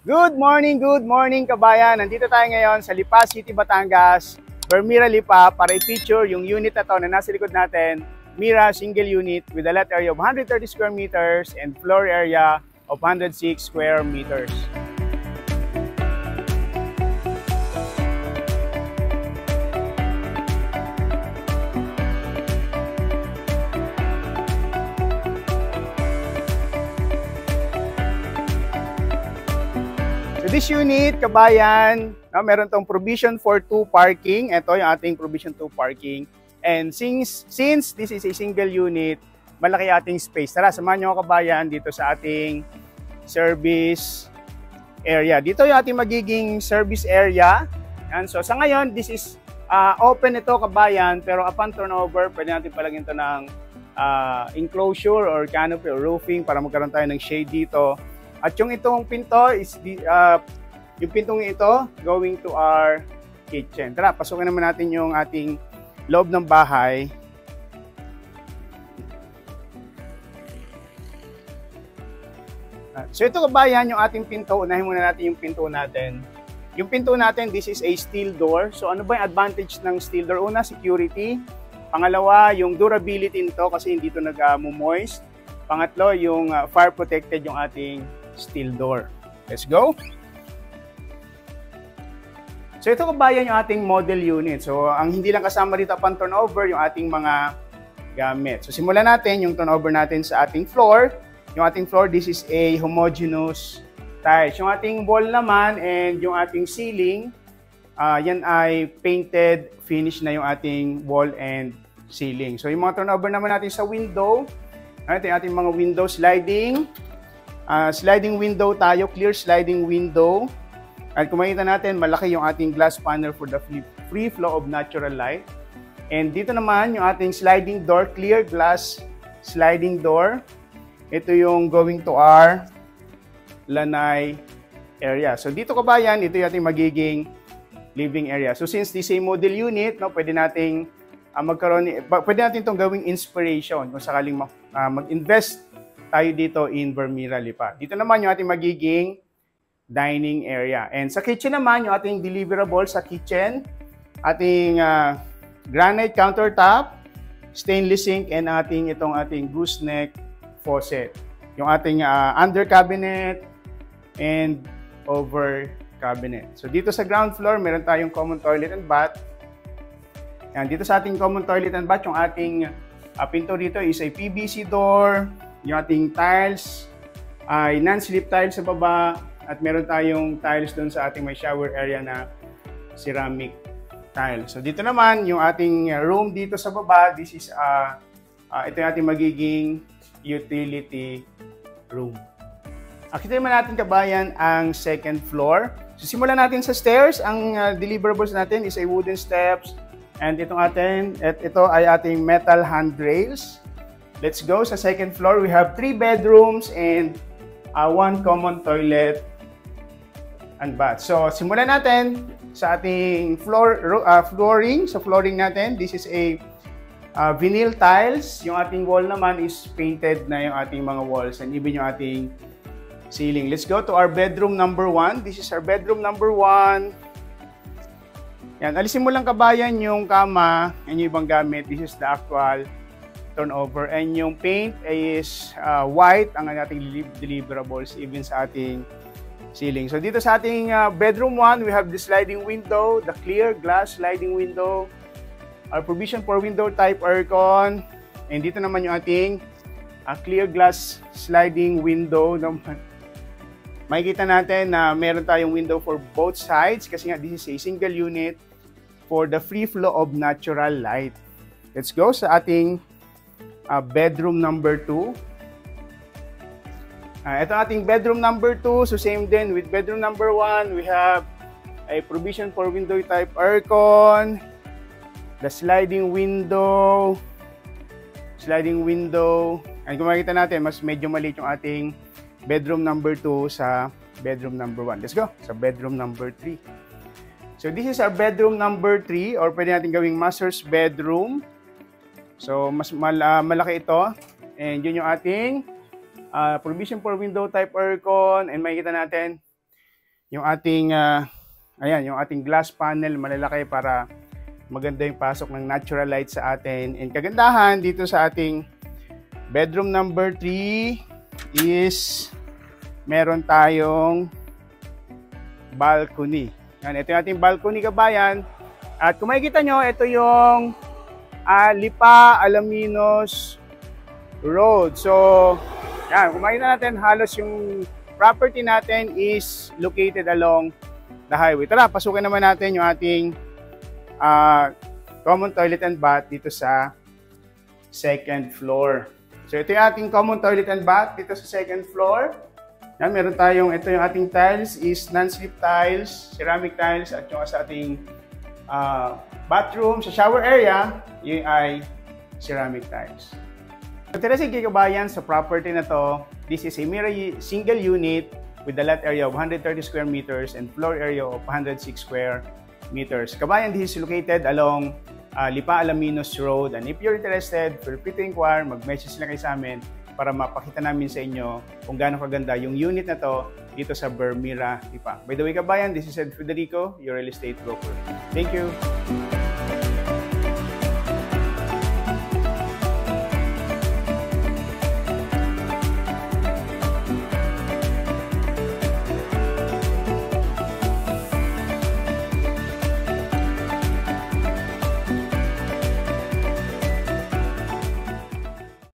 Good morning kabayan. Nandito tayo ngayon sa Lipa City, Batangas, Bermira Lipa para i-feature yung unit na to na nasa likod natin, Mira single unit with a lot area of 130 square meters and floor area of 106 square meters. So this unit, kabayan, meron tong provision for 2 parking. Ito yung ating provision 2 parking. And since this is a single unit, malaki ating space. Tara, samahan nyo kabayan dito sa ating service area. Dito yung ating magiging service area. And so sa ngayon, this is open ito kabayan, pero upon turnover, pwede natin palagyan ito ng enclosure or canopy or roofing para magkaroon tayo ng shade dito. At yung itong pinto is yung pintong ito going to our kitchen. Tara, pasukin naman natin yung ating loob ng bahay. So ito kabayan, yung ating pinto. Unahin muna natin yung pinto natin. Yung pinto natin, this is a steel door. So ano ba yung advantage ng steel door? Una, security. Pangalawa, yung durability nito kasi hindi ito nag-moist. Pangatlo, yung fire protected yung ating steel door. Let's go. So ito kabayan yung ating model unit. So ang hindi lang kasama dito upon turnover yung ating mga gamit. So simulan natin yung turnover natin sa ating floor. Yung ating floor, this is a homogeneous tiles. Yung ating wall naman and yung ating ceiling, yan ay painted finish na yung ating wall and ceiling. So yung mga turnover naman natin sa window, ito yung ating mga window sliding. Sliding window tayo, clear sliding window. At kung makita natin, malaki yung ating glass panel for the free flow of natural light. And dito naman yung ating sliding door, clear glass sliding door. Ito yung going to our lanai area. So dito kabayan, ito yung ating magiging living area. So since this is a model unit, no, pwede natin itong gawing inspiration kung sakaling mag-invest tayo dito in Bermira Lipa. Dito naman yung ating magiging dining area. And sa kitchen naman, yung ating deliverable sa kitchen, ating granite countertop, stainless sink, and itong ating gooseneck faucet. Yung ating under cabinet and over cabinet. So dito sa ground floor, meron tayong common toilet and bath. Yan, dito sa ating common toilet and bath, yung ating pinto dito is a PVC door. Yung ating tiles ay non-slip tiles sa baba at meron tayong tiles doon sa ating may shower area na ceramic tile. So dito naman yung ating room dito sa baba, this is ito yung ating magiging utility room. Akita naman natin kabayan ang second floor. So simulan natin sa stairs. Ang deliverables natin is a wooden steps and ito ay ating metal handrails. Let's go. Sa second floor, we have 3 bedrooms and 1 common toilet and bath. So, simulan natin sa ating flooring. So, flooring natin, this is a vinyl tiles. Yung ating wall naman is painted na yung ating mga walls and even yung ating ceiling. Let's go to our bedroom number 1. This is our bedroom number 1. Yan, alisin mo lang kabayan yung kama and yung ibang gamit. This is the actual turnover. And yung paint is white ang ating deliverables even sa ating ceiling. So dito sa ating bedroom 1, we have the sliding window, the clear glass sliding window, our provision for window type aircon, and dito naman yung ating clear glass sliding window naman. Makikita natin na meron tayong window for both sides kasi nga this is a single unit for the free flow of natural light. Let's go sa ating bedroom number 2. Ito ating bedroom number 2. So same din with bedroom number 1. We have a provision for window type aircon, the sliding window. And kung makikita natin, mas medyo maliit yung ating bedroom number 2 sa bedroom number 1. Let's go sa bedroom number 3. So this is our bedroom number 3 or pwede natin gawing master's bedroom. So mas malaki ito. And yun yung ating provision for window type aircon. And makikita natin yung ating ayan, yung ating glass panel malalaki para maganda yung pasok ng natural light sa atin. And kagandahan dito sa ating bedroom number 3 is meron tayong balcony. Yan, ito yung ating balcony, kabayan. At kung makikita nyo, ito yung Lipa Alaminos Road. So, yan, kung makikita natin, halos yung property natin is located along the highway. Tara, pasukin naman natin yung ating common toilet and bath dito sa second floor. So, ito yung ating common toilet and bath dito sa second floor. Yan, meron tayong, ito yung ating tiles is non-slip tiles, ceramic tiles, at yung sa ating bathroom, sa shower area, yun ay ceramic tiles. Interesting kabayan sa property na to, this is a single unit with the lot area of 130 square meters and floor area of 106 square meters. Kabayan, this is located along Lipa Alaminos Road, and if you're interested, feel free to inquire, mag-message lang kayo sa amin para mapakita namin sa inyo kung gaano kaganda yung unit na to dito sa Bermira, Lipa. By the way, kabayan, this is Ed Federico, your real estate broker. Thank you!